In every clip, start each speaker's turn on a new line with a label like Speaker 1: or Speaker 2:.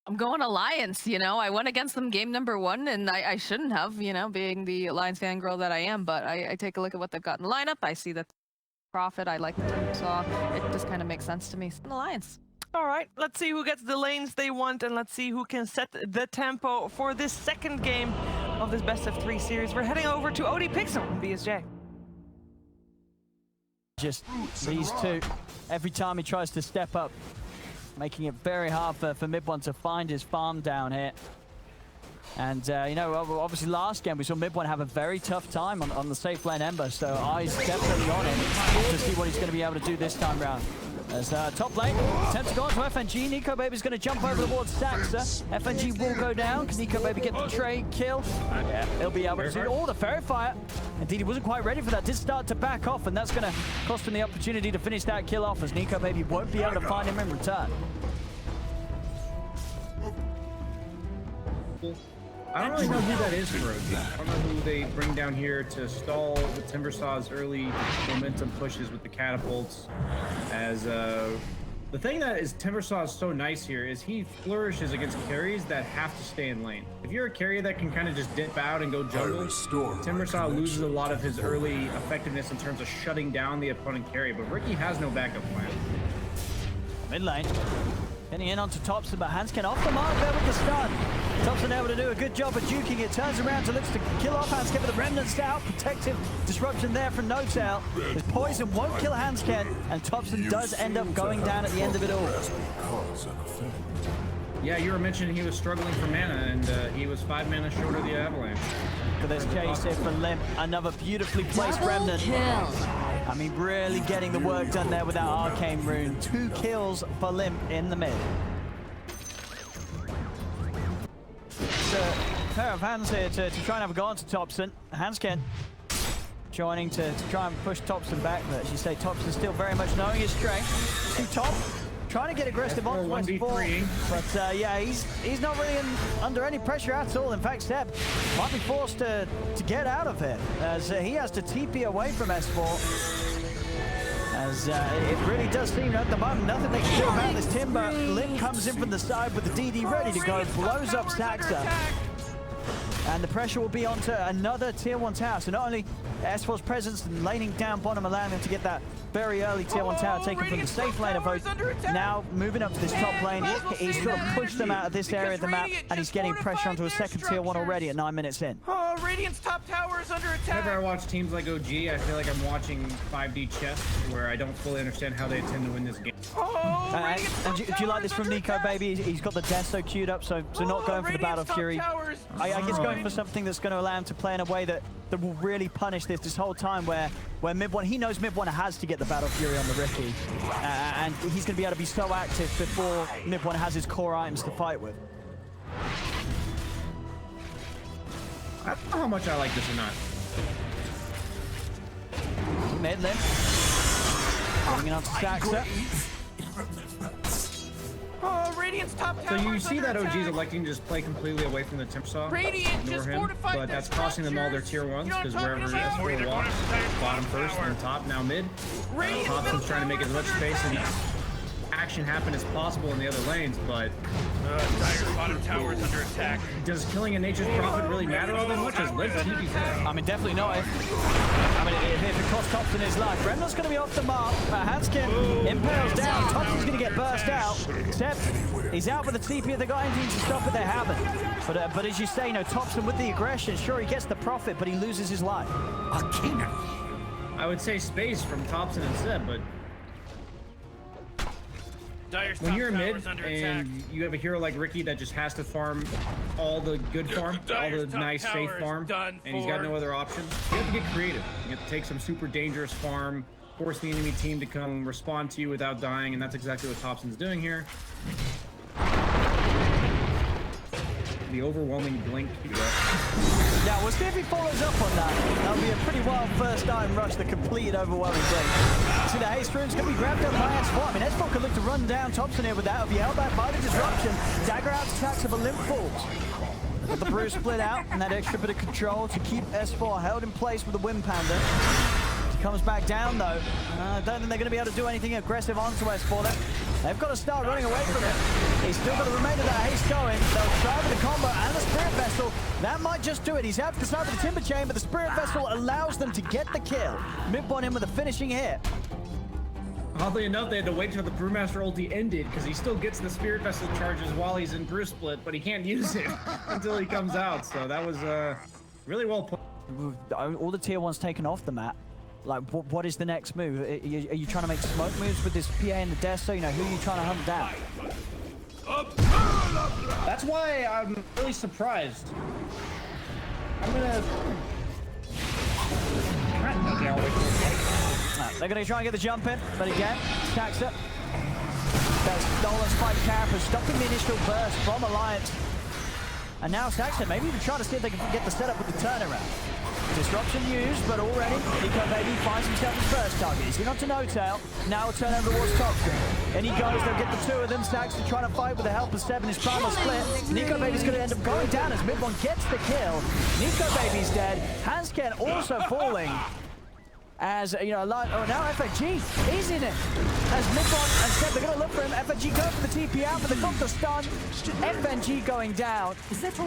Speaker 1: I'm going Alliance, you know. I went against them game number 1, and I shouldn't have, you know, being the Alliance fangirl that I am, but I take a look at what they've got in the lineup. I see that Profit, I like the Tundra, so it just kind of makes sense to me. An Alliance.
Speaker 2: All right, let's see who gets the lanes they want, and let's see who can set the tempo for this second game of this best of 3 series. We're heading over to ODFixel&BSJ.
Speaker 3: Just these two, every time he tries to step up, making it very hard for Mid1 to find his farm down here. And, you know, obviously last game we saw Mid1 have a very tough time on the safe lane Ember, so eyes definitely on him to see what he's going to be able to do this time round. As top lane, attempts to go on to FNG. Nico Baby's going to jump over towards Saxa. FNG will go down. Can Nico Baby get the trade kill? Yeah, he'll be able to do all the Fairy Fire. Indeed, he wasn't quite ready for that. Did start to back off, and that's going to cost him the opportunity to finish that kill off, as Nico Baby won't be able to find him in return.
Speaker 4: I don't really know who that is for OG. I don't know who they bring down here to stall the Timbersaw's early momentum pushes with the catapults. As the thing that is Timbersaw is so nice here is he flourishes against carries that have to stay in lane. If you're a carry that can kind of just dip out and go jungle, Timbersaw loses a lot of his early effectiveness in terms of shutting down the opponent carry. But Ricky has no backup plan.
Speaker 3: Mid lane. Getting in onto Topson, but Hansken off the mark there with the stun. Topson able to do a good job of juking it. Turns around to looks to kill off Hansken, but the Remnants out. Protective disruption there from No-Tail. His poison won't kill Hansken, and Topson does end up going down at the end of it all.
Speaker 4: Yeah, you were mentioning he was struggling for mana, and he was 5 mana short of the Avalanche.
Speaker 3: Look at this chase here for Limp. Another beautifully placed Remnant. I mean, really getting the work done there with that Arcane Rune. 2 kills for Limp in the mid. It's a pair of hands here to try and have a go on to Topson. Hansken joining to try and push Topson back. But as you say, Topson still very much knowing his strength. To top, trying to get aggressive on West4. But yeah, he's not really under any pressure at all. In fact, Seb might be forced to get out of it, as he has to TP away from S4. As it really does seem at the moment nothing they can do about this Timber. Limp comes in from the side with the DD ready to go, blows up Saxa. And the pressure will be onto another tier 1 tower. So not only S4's presence and laning down bottom allowing them to get that very early tier 1 tower taken from the safe lane of Oak. Now moving up to this top lane, he's sort of pushed them out of this area of the map, and he's getting pressure onto a second tier 1 already at 9 minutes in.
Speaker 2: Oh, Radiant's top tower is under attack.
Speaker 4: Whenever I watch teams like OG, I feel like I'm watching 5D chess, where I don't fully understand how they intend to win this game.
Speaker 3: And do you like this from Nico Baby? He's got the Deso queued up, so not going for the Battle Fury. I guess going for something that's going to allow him to play in a way that will really punish this whole time, where Mid1, he knows Mid1 has to get the Battle Fury on the Ricky, and he's going to be able to be so active before Mid1 has his core items to fight with.
Speaker 4: I don't know how much I like this or not.
Speaker 3: Mid lane. Bringing on to Saxa.
Speaker 2: Oh, Radiant's top tower.
Speaker 4: So you see that OG's electing to just play completely away from the Timbersaw, ignore him, but that's costing them all their tier 1s, because wherever S4 walks, bottom first, then top, now mid. Thompson's trying to make as much space and action happen as possible in the other lanes, but
Speaker 5: bottom tower is under attack.
Speaker 4: Does killing a Nature's Prophet really matter all that much as Limp TP's there?
Speaker 3: I mean, definitely not. If it costs Thompson his life. Remnant's going to be off the mark. Hansken impales down. Thompson's going to get burst out. Except he's out with the TP. If they got anything to stop it, they haven't. But as you say, you know, Thompson with the aggression, sure, he gets the profit, but he loses his life.
Speaker 4: I would say space from Thompson and Seb, but when you're mid and you have a hero like Ricky that just has to farm all the good farm, all the nice safe farm, and he's got no other options, you have to get creative. You have to take some super dangerous farm, force the enemy team to come respond to you without dying, and that's exactly what Thompson's doing here. The overwhelming blink.
Speaker 3: Yeah, we'll see if he follows up on that. That'll be a pretty wild first item rush, the complete overwhelming blink. See, the haste rune's going to be grabbed up by S4. I mean, S4 could look to run down Thompson here with that. He'll be held back by the disruption. Dagger out attacks of a Limp falls. With the brew split out and that extra bit of control to keep S4 held in place with the Wind Pounder. He comes back down though. I don't think they're going to be able to do anything aggressive onto S4. That They've got to start running away from it. He's still got the remainder of that haste going. They'll try with the combo and the Spirit Vessel. That might just do it. He's out to the side of the Timber Chain, but the Spirit Vessel allows them to get the kill. Midbon in with a finishing hit.
Speaker 4: Oddly enough, they had to wait till the Brewmaster ulti ended because he still gets the Spirit Vessel charges while he's in Brew Split, but he can't use it until he comes out. So that was really well played.
Speaker 3: All the tier 1's taken off the map. Like, what is the next move? Are you trying to make smoke moves with this PA and the Deso? You know, who are you trying to hunt down?
Speaker 4: That's why I'm really surprised. I'm gonna... Okay, I'll wait for it.
Speaker 3: They're going to try and get the jump in, but again, stacks up. There's stolen Spike Carapace, stopping the initial burst from Alliance. And now Saxon maybe even trying to see if they can get the setup with the turnaround. Disruption used, but already Nico Baby finds himself his first target. He's in onto No Tail. Now he'll turn over towards Toxin. And he goes, they'll get the two of them. Saxon trying to fight with the help of Seb and his primal split. Nico Baby's going to end up going down as Midbon gets the kill. Nico Baby's dead. Hansken also falling. As, you know, now FNG is in it. As Midbon and Seb, they're going to look for him. FNG goes for the TP out, but they've got the stun. FNG going down. Is that all?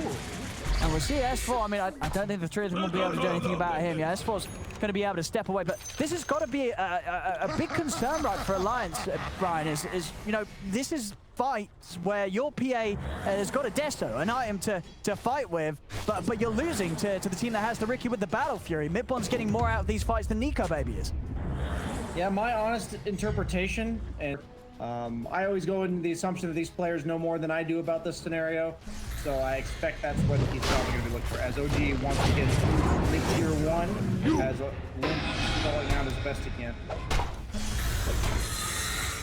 Speaker 3: And we'll see S4. I mean, I don't think the three of them will be able to do anything about him. Yeah, S4's going to be able to step away. But this has got to be a big concern, right, for Alliance, Brian, is, you know, this is fights where your PA has got a Deso, an item to fight with, but you're losing to the team that has the Riki with the Battle Fury. Midbon's getting more out of these fights than Nico Baby is.
Speaker 4: Yeah, my honest interpretation, and I always go into the assumption that these players know more than I do about this scenario, so I expect that's what he's probably going to be looking for. As OG wants to get Link Tier 1, as Link stalling out as best he can.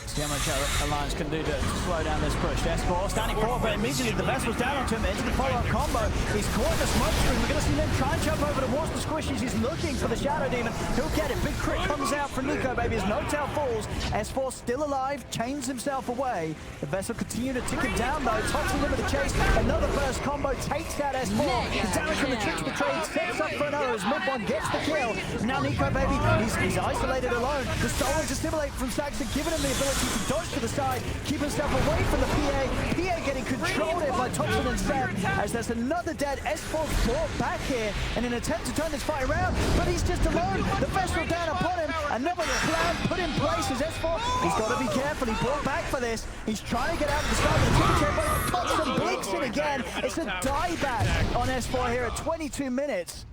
Speaker 3: See how much Alliance can do to slow down this push. S4 standing forward, but immediately the vessel's down onto him into the follow-up combo. He's caught in the smoke screen. We're going to see him try and jump over towards the squishies. He's looking for the Shadow Demon. He'll get it. Big crit comes out from Nico Baby as No Tail falls. S4 still alive, chains himself away. The vessel continue to tick him down though. Toxin him with the chase. Another burst combo takes out S4. The damage from the tricks of the trade sets up for an O as Midbon gets the kill. Now Nico Baby, he's isolated alone. The stolen to stimulate from Saxon, giving him the ability to dodge to the side, keep himself away from the PA. PA getting controlled here by Toxin and Seb as there's another dead. S4's brought back here in an attempt to turn this fight around, but he's just alone. The vessel down upon him. Another plan put in place as S4. He's got to be careful. He brought back for this. He's trying to get out of the side of the Timber Chain, but Toxin blinks it again. It's a dieback on S4 here at 22 minutes.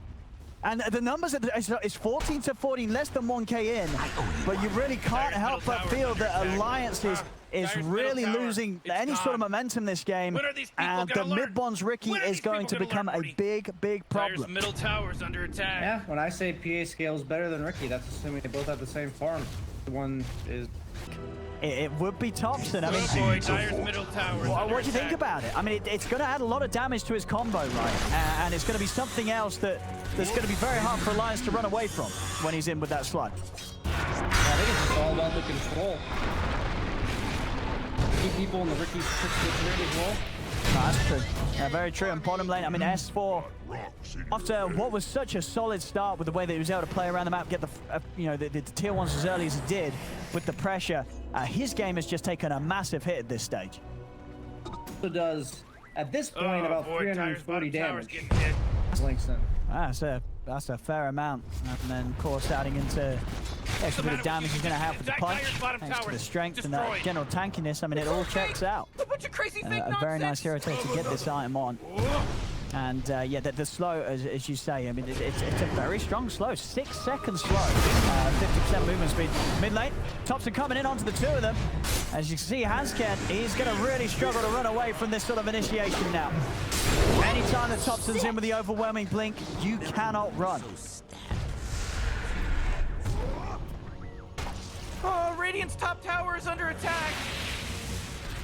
Speaker 3: And the numbers is 14 to 14, less than 1k in. But you really can't help but feel that Alliance is really losing any sort of momentum this game. And the Midbon's Riki is going to become a big problem.
Speaker 5: Middle tower's under attack.
Speaker 4: Yeah, when I say PA scale is better than Riki, that's assuming they both have the same farm. The one is...
Speaker 3: It would be Thompson. I mean, what do you think about it? I mean, it's going to add a lot of damage to his combo, right? And it's going to be something else that's going to be very hard for Alliance to run away from when he's in with that slug.
Speaker 4: Yeah, I think it's just all about the control. Keep people in the Riki's tricks as well.
Speaker 3: No, that's true. Yeah, very true. And bottom lane, I mean, S4, after what was such a solid start with the way that he was able to play around the map, get the the tier 1s as early as he did with the pressure, his game has just taken a massive hit at this stage.
Speaker 4: So does, at this point, about 340 damage. Links in.
Speaker 3: That's a fair amount. And then, of course, adding into extra bit of damage he's going to have with the punch, thanks to the strength and that general tankiness. I mean, it all checks out. A very nice hero to get this item on. And yeah, the slow, as you say, I mean, it's a very strong slow. 6 seconds slow. 50% movement speed. Mid lane, Thompson coming in onto the two of them. As you can see, Hansken, he's going to really struggle to run away from this sort of initiation now. Anytime that Thompson's in with the overwhelming blink, you cannot run.
Speaker 5: Oh, Radiant's top tower is under attack.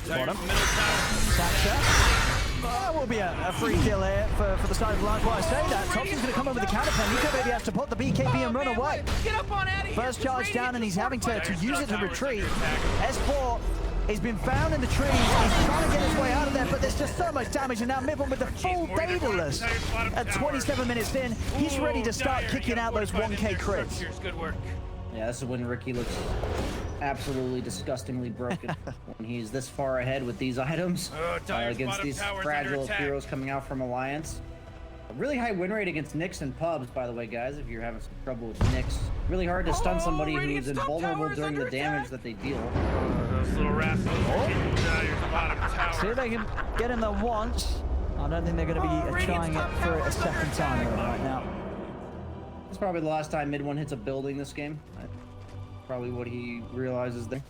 Speaker 3: Bottom.
Speaker 5: Middle tower.
Speaker 3: Sacha. That will be a free kill here for the side of Alliance. While I say that, Thompson's going to come in with the counter plan. Nico Baby has to put the BKB and run away.
Speaker 5: Get up on out of here.
Speaker 3: First charge down, and he's having to use it to retreat. S4 has been found in the trees. He's trying to get his way out of there, but there's just so much damage. And now Midbon with the full Daedalus at 27 minutes in. He's ready to start kicking out those 1k crits.
Speaker 5: Good work.
Speaker 4: Yeah, this is when Riki looks
Speaker 6: absolutely disgustingly broken when he's this far ahead with these items against these fragile heroes coming out from Alliance. A really high win rate against Nyx and pubs, by the way, guys, if you're having some trouble with Nyx. Really hard to stun somebody who's invulnerable during the damage that they deal.
Speaker 5: Those little rascals are getting your bottom tower.
Speaker 3: See if they can get in there once. I don't think they're going to be trying it for a second time right now.
Speaker 6: It's probably the last time mid one hits a building this game. Probably what he realizes there.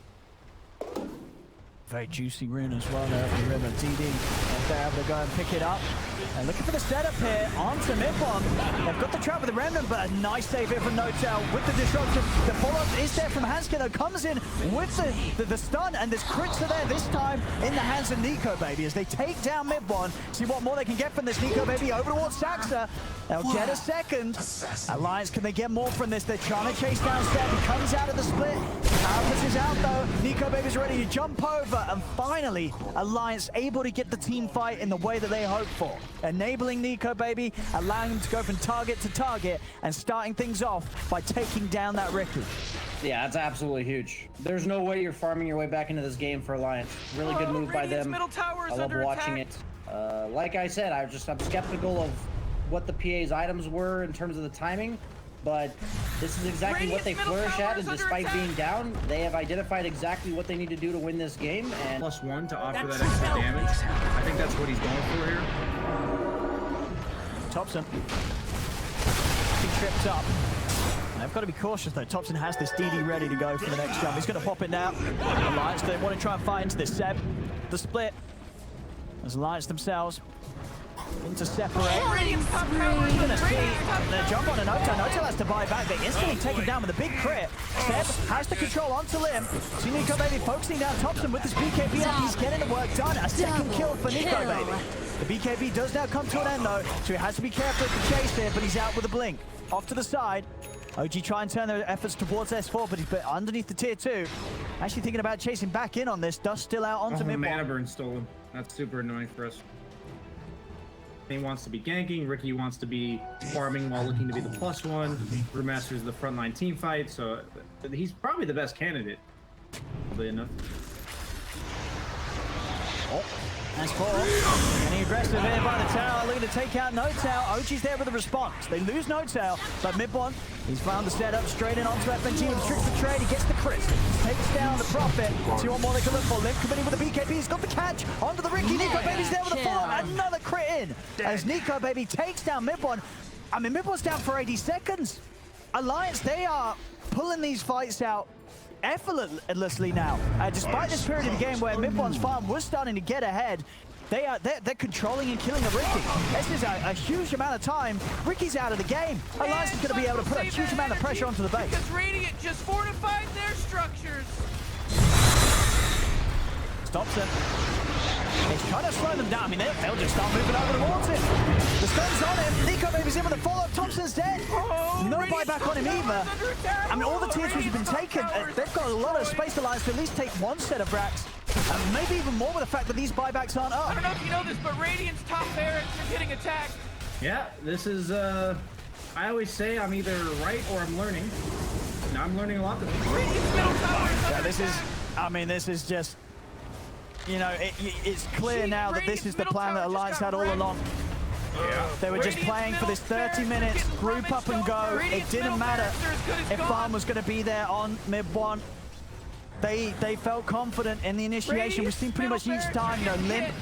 Speaker 3: Very juicy rune as well there at the river. DD, they're able to go and pick it up. And looking for the setup here onto mid-bomb. They've got the trap with the Remnant, but a nice save here from Notel with the disruption. The follow-up is there from Hanskin, who comes in with the stun, and there's crits are there this time in the hands of Nico Baby as they take down mid-bomb. See what more they can get from this. Nico Baby over towards Saxa. They'll get a second. Alliance, can they get more from this? They're trying to chase down Step. He comes out of the split. Alphys is out though. Nico Baby's ready to jump over, and finally, Alliance able to get the team fight in the way that they hoped for. Enabling Nico Baby, allowing him to go from target to target, and starting things off by taking down that Ricky.
Speaker 6: Yeah, that's absolutely huge. There's no way you're farming your way back into this game for Alliance. Really good move by them. I love watching it. Like I said, I'm skeptical of what the PA's items were in terms of the timing, but this is exactly what they flourish at, and despite being down, they have identified exactly what they need to do to win this game. And
Speaker 4: +1 to offer that extra damage. I think that's what he's going for here.
Speaker 3: Thompson. He tripped up. They've got to be cautious though. Thompson has this DD ready to go for the next jump. He's going to pop it now. Alliance, they want to try and fight into this. Seb, the split. As Alliance themselves into separate. Gonna see the jump on a Notel. Notel has to buy back. They instantly take him down with a big crit. Seb has the control onto Lim. See Nico Baby focusing down Thompson with this BKB up. He's getting the work done. A second kill for Nico Baby. The BKB does now come to an end though, so he has to be careful with the chase here, but he's out with a blink. Off to the side. OG try and turn their efforts towards S4, but he's put underneath the tier 2. Actually thinking about chasing back in on this. Dust still out onto mid.
Speaker 4: Mana burn stolen. That's super annoying for us. He wants to be ganking. Ricky wants to be farming while looking to be the +1. Brewmaster's the frontline team fight, so he's probably the best candidate. Probably enough.
Speaker 3: Oh, that's four. Getting aggressive here by the tower, looking to take out Notel. OG's there with a response. They lose Notel, but mid-one, he's found the setup straight in onto FNG with tricks for trade. He gets the crit, takes down the Prophet. See what more they can look for. Limp committing with the BKB. He's got the catch onto the Ricky. Nico Baby's there with a follow-up. Another crit in as Nico Baby takes down mid-one. I mean, mid-one's down for 80 seconds. Alliance, they are pulling these fights out effortlessly now. Despite this period of the game where mid-one's farm was starting to get ahead, they're controlling and killing a Ricky. This is a huge amount of time. Ricky's out of the game. Alliance is going to be able to put a huge amount of pressure onto the base.
Speaker 5: Because Radiant just fortified their structures.
Speaker 3: Stops it. He's trying to slow them down. I mean, they'll just start moving over towards him. The stun's on him. Nico Baby's in with a follow-up. Thompson's dead. No buyback on him either. I mean, all the tier 2s have been taken. They've got a lot of space Alliance to at least take one set of racks. And maybe even more with the fact that these buybacks aren't up.
Speaker 5: I don't know if you know this, but Radiant's top barracks are getting attacked.
Speaker 4: Yeah, this is, I always say I'm either right or I'm learning. Now I'm learning a lot.
Speaker 5: Radiant's middle tower is
Speaker 3: Yeah,
Speaker 5: under
Speaker 3: this is,
Speaker 5: attack.
Speaker 3: I mean, this is just, you know, it's clear now that this is the plan that Alliance had all along.
Speaker 5: Yeah.
Speaker 3: They were just playing for this 30 minutes, group up and go. It didn't matter if Farm was going to be there on mid-1. They felt confident in the initiation. We've seen pretty much each time, you know, Limp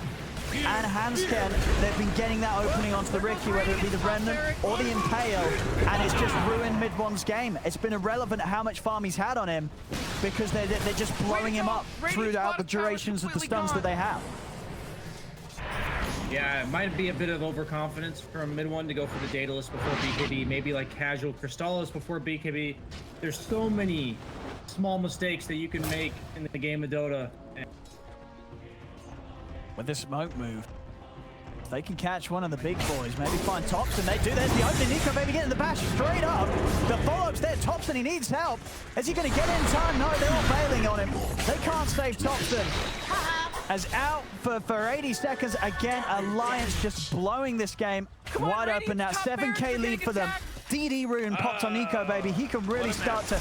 Speaker 3: and Hansken, they've been getting that opening onto the Ricky, whether it be the Remnant or the Impale, and it's just ruined mid-1's game. It's been irrelevant how much farm he's had on him, because they're just blowing him up throughout the durations of the stuns that they have.
Speaker 4: Yeah, it might be a bit of overconfidence from mid-1 to go for the Daedalus before BKB, maybe like casual Crystallis before BKB. There's so many small mistakes that you can make in the game of Dota.
Speaker 3: With this smoke move, they can catch one of the big boys, maybe find Thompson. They do. There's the opening. Nico Baby getting the bash straight up. The follow-up's there. Thompson, he needs help. Is he going to get in time? No, they're all bailing on him. They can't save Thompson. As out for 80 seconds again. Alliance just blowing this game wide open now. 7K lead for them. DD Rune popped on Nico Baby. He can really start to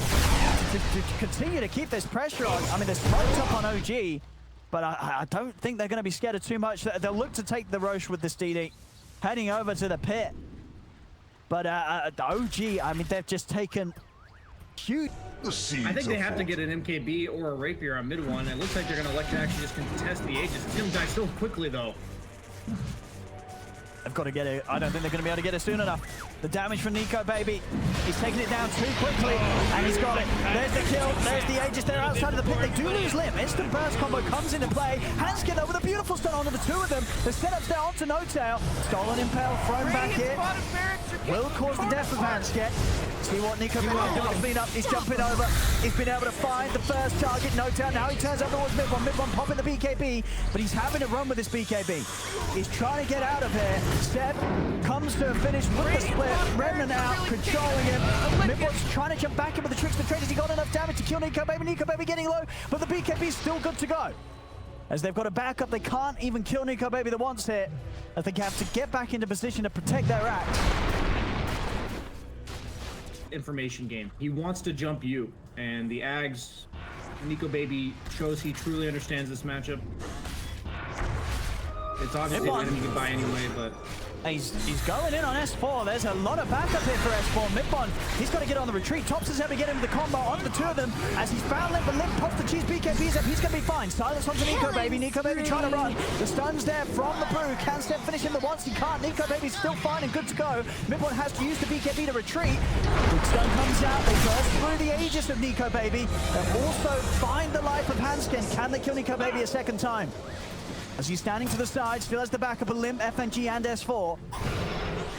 Speaker 3: to continue to keep this pressure on. I mean, they're smoked up on OG, but I don't think they're going to be scared of too much. They'll look to take the Roche with this DD, heading over to the pit. But the OG, I mean, they've just taken huge.
Speaker 4: I think they have to get an MKB or a Rapier on mid one. It looks like they're going to elect to actually just contest the Aegis. It's going to die so quickly, though.
Speaker 3: They've got to get it. I don't think they're going to be able to get it soon enough. The damage from Nico, baby. He's taking it down too quickly, and he's got it. There's the kill. There's the Aegis. They're outside of the pit. They do lose Limb. Instant burst combo comes into play. Hanskin though with a beautiful stun onto the two of them. The setups there onto No Tail. Stolen Impale thrown back here. Will cause the death of Hanskin. See what Nico Baby can do with the cleanup. He's jumping over. He's been able to find the first target. No Tail. Now he turns up towards Mid-1. Mid-1 popping the BKB, but he's having to run with this BKB. He's trying to get out of here. Seb comes to a finish with the split. Remnant out, controlling him. Mid-1's trying to jump back in with the tricks. The trade. Has he got enough damage to kill Nico Baby? Nico Baby getting low, but the BKB's still good to go. As they've got a backup, they can't even kill Nico Baby the once hit. I think they have to get back into position to protect their act.
Speaker 4: Information game. He wants to jump you, and the Ags, Nico Baby shows he truly understands this matchup. It's obviously an item you can buy anyway, but
Speaker 3: He's going in on S4. There's a lot of backup here for S4. Mid-1, he's got to get on the retreat. Tops is able to get him the combo on the two of them as he's found Limp, but Limp pops the cheese BKBs up. He's going to be fine. Silence onto Nico Baby. Nico Baby trying to run. The stun's there from the brew. Can Step finish him the once? He can't. Nico Baby's still fine and good to go. Mid-1 has to use the BKB to retreat. Big stun comes out. They burst through the Aegis of Nico Baby. They also find the life of Hanskin. Can they kill Nico Baby a second time? As he's standing to the side, still has the backup of Limp, FNG, and S4.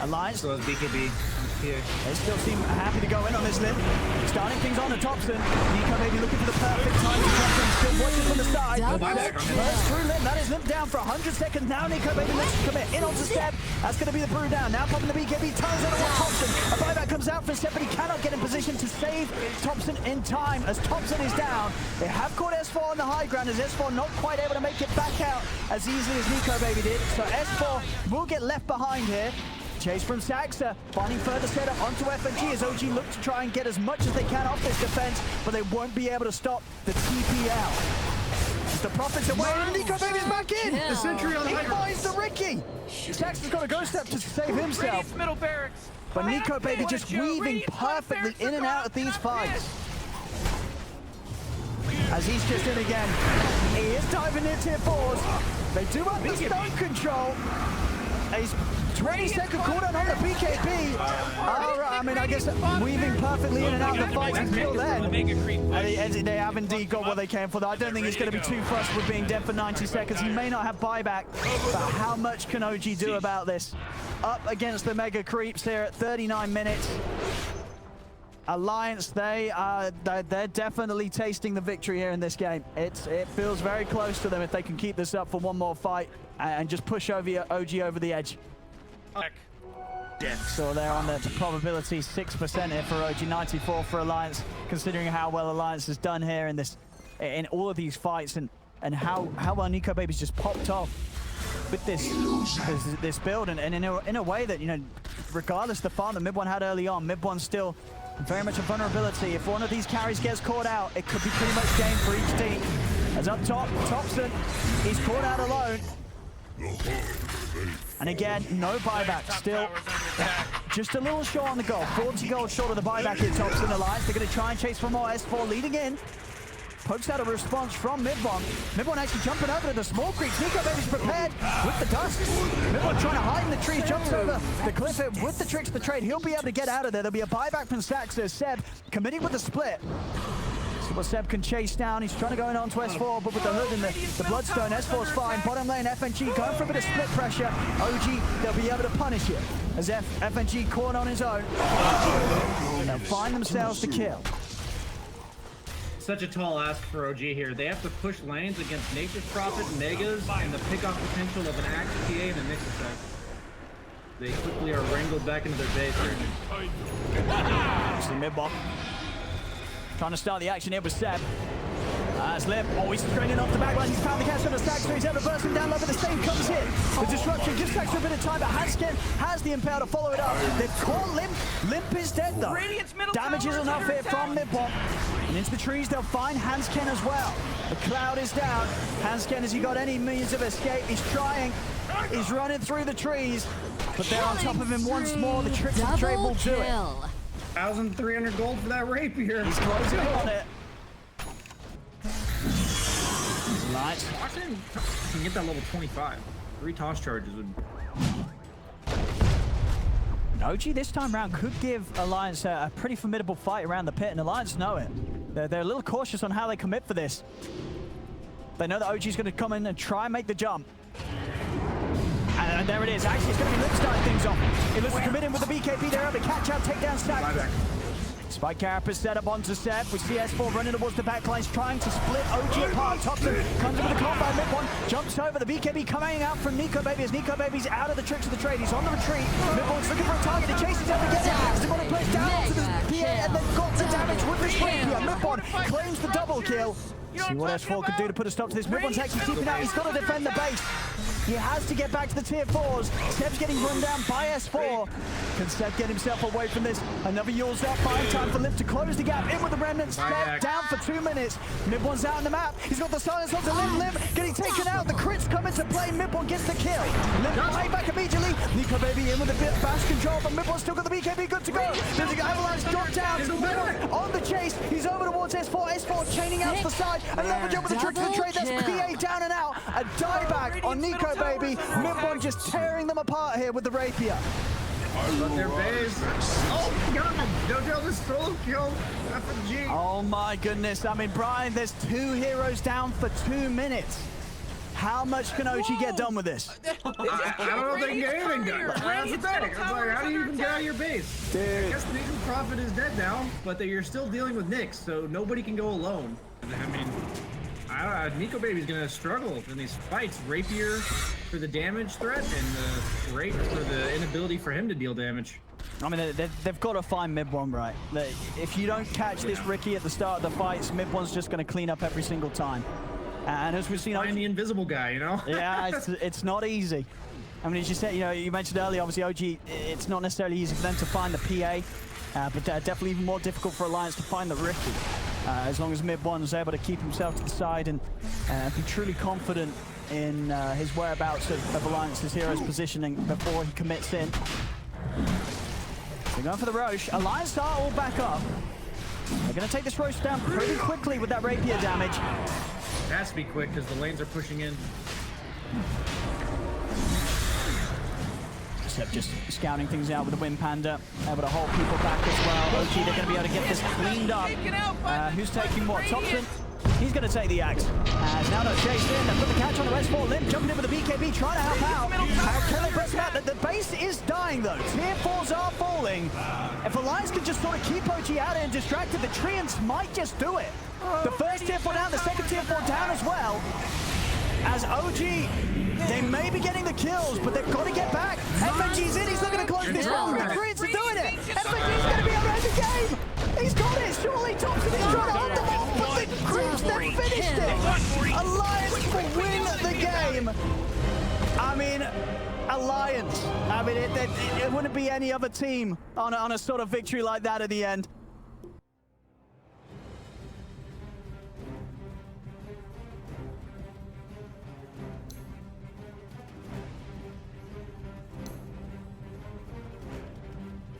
Speaker 3: Alliance.
Speaker 4: So is BKB here.
Speaker 3: They still seem happy to go in on this Limp. Starting things on to Thompson. Nico Baby looking for the perfect time to jump in. Still watching from the side. Burst through Limp. That is Limp down for 100 seconds. Now Nico Baby looks to commit. In onto Step. That's going to be the brew down. Now popping the BKB. Turns on towards Thompson. A buyback comes out for Step, but he cannot get in position to save Thompson in time. As Thompson is down, they have caught S4 on the high ground. As S4 not quite able to make it back out as easily as Nico Baby did. So S4 will get left behind here. Chase from Saxa, finding further setup onto FNG as OG look to try and get as much as they can off this defense, but they won't be able to stop the TP out. As the Prophet's away, and Nico Baby's back in!
Speaker 1: The
Speaker 4: sentry on the
Speaker 3: He finds the Ricky! Saxa's got a go step to save himself, but Nico Baby just weaving perfectly in and out of these fights. As he's just in again, he is diving into tier 4s. They do have the stun control. He's 20-second cooldown on the BKB. I mean, I guess weaving perfectly in and out of the fights until then. They have indeed got what they came for. I don't think he's going to be too fussed with being dead for 90 seconds. He may not have buyback, but how much can OG do about this? Up against the Mega Creeps here at 39 minutes. Alliance, they're definitely tasting the victory here in this game. It feels very close to them if they can keep this up for one more fight and just push OG over the edge. So they're on the probability 6% here for OG, 94 for Alliance, considering how well Alliance has done here in all of these fights and how well Nico Baby's just popped off with this build and in a way that, you know, regardless of the farm that Mid-1 had early on, Mid-1's still very much a vulnerability. If one of these carries gets caught out, it could be pretty much game for each team. As up top, Thompson, he's caught out alone. And again, no buyback. Still just a little short on the goal. 40 gold short of the buyback here, Thompson Alliance. They're going to try and chase for more. S4 leading in. Pokes out a response from Mid-1. Mid-1 actually jumping over to the small creeps. Nico Baby's prepared with the dust. Mid-1 trying to hide in the trees, jumps over the cliff with the tricks of the trade. He'll be able to get out of there. There'll be a buyback from Saxa. Seb committing with the split. See what Seb can chase down. He's trying to go in onto S4, but with the hood and the bloodstone, S4's fine. Bottom lane, FNG going for a bit of split pressure. OG, they'll be able to punish it. As FNG caught on his own. And they'll find themselves the kill.
Speaker 4: Such a tall ask for OG here. They have to push lanes against Nature's Prophet, Megas, and the pickoff potential of an Axe PA and a Mix Attack. They quickly are wrangled back into their base here.
Speaker 3: See Mid-1 trying to start the action here with Seb. As Lim, he's straining off the backline. He's found the catch on the stack, so he's able to burst him down low, but the save comes in. The disruption gives Stax a bit of time, but Hanskin has the impale to follow it up. They've caught Limp. Limp is dead, though. Damage is enough here from Midbomb. And into the trees, they'll find Hanskin as well. The cloud is down. Hanskin, has he got any means of escape? He's trying. He's running through the trees, but they're on top of him once more. The triple trade will do it.
Speaker 4: 1,300 gold for that rapier.
Speaker 3: He's closing on it. Light.
Speaker 4: Watson can get that level 25. 3 toss charges would.
Speaker 3: OG this time round could give Alliance a pretty formidable fight around the pit, and Alliance know it. They're a little cautious on how they commit for this. They know that OG's going to come in and try and make the jump. And there it is. Actually, it's going to be Lim starting things off. It looks to come in with the BKB. They're able to catch out, take down Stack. Spike Carapace set up onto Seb with CS4 running towards the backlines, trying to split OG apart. Thompson comes in with a combo, Mid1 jumps over. The BKB coming out from Nico Baby as Nico Baby's out of the tricks of the trade. He's on the retreat. Mid1's looking for a target. He chases down to get it. He's going to place down onto the PA and then got the damage with this rapier. Mid1 claims the double kill. See what S4 could do to put a stop to this. Mid1's actually keeping out. He's got to defend the base. He has to get back to the tier 4s. Seb's getting run down by S4. Can Seb get himself away from this? Another Yule's up. Fine time for Limp to close the gap. In with the remnants. Seb down for 2 minutes. Mid1's out on the map. He's got the silence onto Limp. Getting taken out. The crits come into play. Mid1 gets the kill. Limp right back immediately. Nico Baby in with a bit of bash control, but Mid1's still got the BKB good to go. There's an avalanche drop down. Mid1 on the chase. He's over towards S4. S4 chaining out to the side. Another jump with the trick to the trade. That's PA down and out. A dieback on Nico Baby. Mid1 just tearing them apart here with the rapier.
Speaker 4: But their base. Oh my god! Dojo the solo kill. FG.
Speaker 3: Oh my goodness. I mean, Brian, there's 2 heroes down for 2 minutes. How much can OG get done with this?
Speaker 4: I don't know if they can get anything done. That's the thing. It's like, how do you even get out of your base?
Speaker 3: Dude.
Speaker 4: I guess Nick's Prophet is dead now, but you're still dealing with Nyx, so nobody can go alone. I mean, Nico Baby's gonna struggle in these fights. Rapier for the damage threat and the rate for the inability for him to deal damage.
Speaker 3: I mean, they've got to find Mid1 right. If you don't catch this Ricky at the start of the fights, Mid1's just going to clean up every single time. And as we've seen,
Speaker 4: find the invisible guy, you know?
Speaker 3: Yeah, it's not easy. I mean, as you said, you mentioned earlier, obviously OG, it's not necessarily easy for them to find the PA, but definitely even more difficult for Alliance to find the Ricky. As long as Mid1's able to keep himself to the side and be truly confident in his whereabouts of Alliance's hero's positioning before he commits in. They're going for the Roche. Alliance are all back up. They're going to take this Roche down pretty quickly with that rapier damage.
Speaker 4: It has to be quick because the lanes are pushing in.
Speaker 3: Seb just scouting things out with the Wind Panda, able to hold people back as well. OG, they're going to be able to get this cleaned up. Who's taking what? Thompson? He's going to take the axe. As now they're chased in. They put the catch on the S4. Limp jumping in with the BKB, trying to help out. Can they press him out? The base is dying though. Tier 4s are falling. If Alliance can just sort of keep OG out and distracted, the Treants might just do it. The first tier 4 down, the second tier 4 down as well. As OG, they may be getting the kills, but they've got to get back. FNG's in, he's looking to close this round. The Treants are doing it. FNG's going to be able to end the game. He's got it. Surely Thompson is trying to hold them off, but the Creeps then finished it. Alliance will win the game. I mean, Alliance. I mean, it wouldn't be any other team on a sort of victory like that at the end.